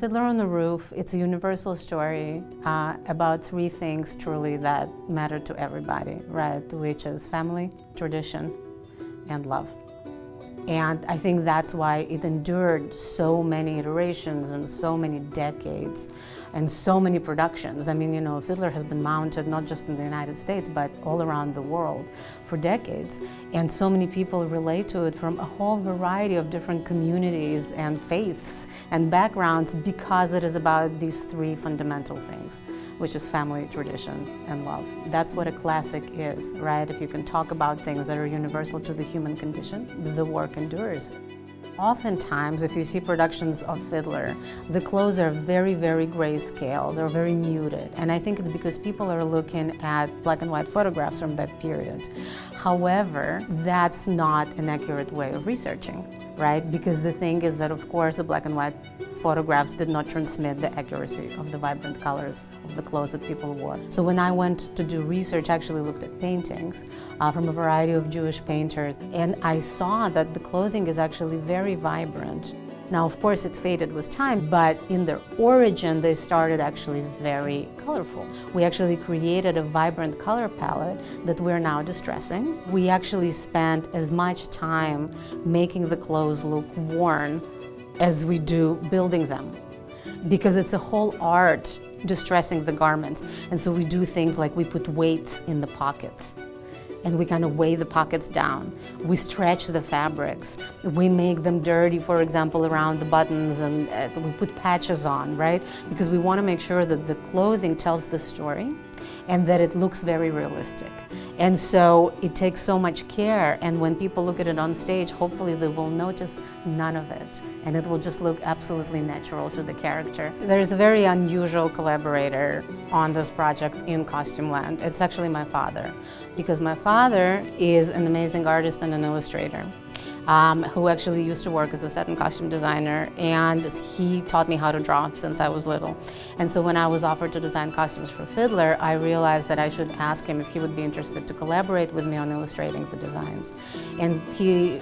Fiddler on the Roof, it's a universal story about three things truly that matter to everybody, right? Which is family, tradition, and love. And I think that's why it endured so many iterations and so many decades and so many productions. I mean, you know, Fiddler has been mounted not just in the United States, but all around the world for decades. And so many people relate to it from a whole variety of different communities and faiths and backgrounds because it is about these three fundamental things, which is family, tradition, and love. That's what a classic is, right? If you can talk about things that are universal to the human condition, the work endures. Oftentimes, if you see productions of Fiddler, the clothes are very, very grayscale, they're very muted. And I think it's because people are looking at black and white photographs from that period. However, that's not an accurate way of researching, right? Because the thing is that, of course, the black and white photographs did not transmit the accuracy of the vibrant colors of the clothes that people wore. So when I went to do research, I actually looked at paintings from a variety of Jewish painters, and I saw that the clothing is actually very vibrant. Now, of course, it faded with time, but in their origin, they started actually very colorful. We actually created a vibrant color palette that we're now distressing. We actually spent as much time making the clothes look worn as we do building them, because it's a whole art distressing the garments. And so we do things like we put weights in the pockets and we kind of weigh the pockets down. We stretch the fabrics. We make them dirty, for example, around the buttons, and we put patches on, right? Because we want to make sure that the clothing tells the story and that it looks very realistic. And so it takes so much care, and when people look at it on stage, hopefully they will notice none of it, and it will just look absolutely natural to the character. There's a very unusual collaborator on this project in Costume Land. It's actually my father, because my father is an amazing artist and an illustrator. Who actually used to work as a set and costume designer, and he taught me how to draw since I was little. And so when I was offered to design costumes for Fiddler, I realized that I should ask him if he would be interested to collaborate with me on illustrating the designs. And he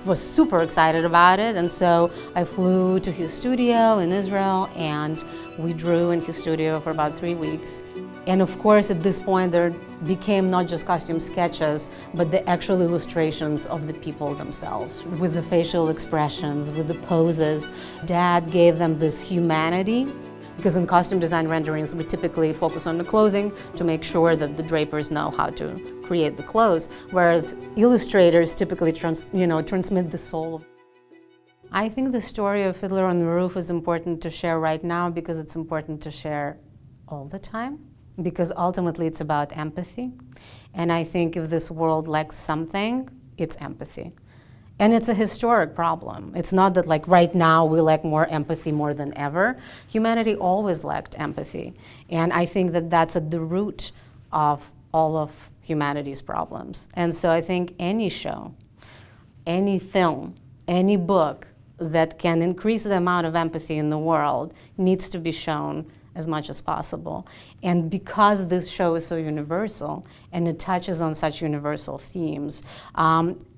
was super excited about it, and so I flew to his studio in Israel, and we drew in his studio for about 3 weeks. And of course, at this point, there became not just costume sketches, but the actual illustrations of the people themselves, with the facial expressions, with the poses. Dad gave them this humanity, because in costume design renderings, we typically focus on the clothing to make sure that the drapers know how to create the clothes, whereas illustrators typically transmit the soul. I think the story of Fiddler on the Roof is important to share right now because it's important to share all the time. Because ultimately it's about empathy. And I think if this world lacks something, it's empathy. And it's a historic problem. It's not that like right now we lack more empathy more than ever. Humanity always lacked empathy. And I think that that's at the root of all of humanity's problems. And so I think any show, any film, any book that can increase the amount of empathy in the world needs to be shown as much as possible. And because this show is so universal and it touches on such universal themes,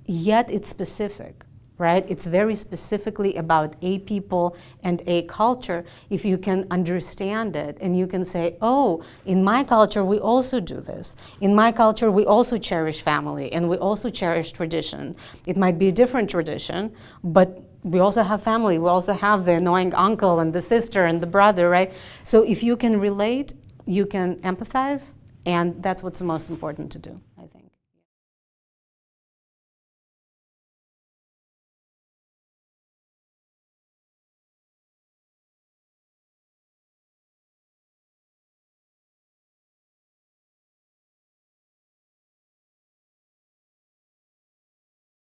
yet it's specific, right? It's very specifically about a people and a culture. If you can understand it and you can say, oh, in my culture we also do this. In my culture we also cherish family and we also cherish tradition. It might be a different tradition, but we also have family, we also have the annoying uncle and the sister and the brother, right? So if you can relate, you can empathize, and that's what's most important to do, I think.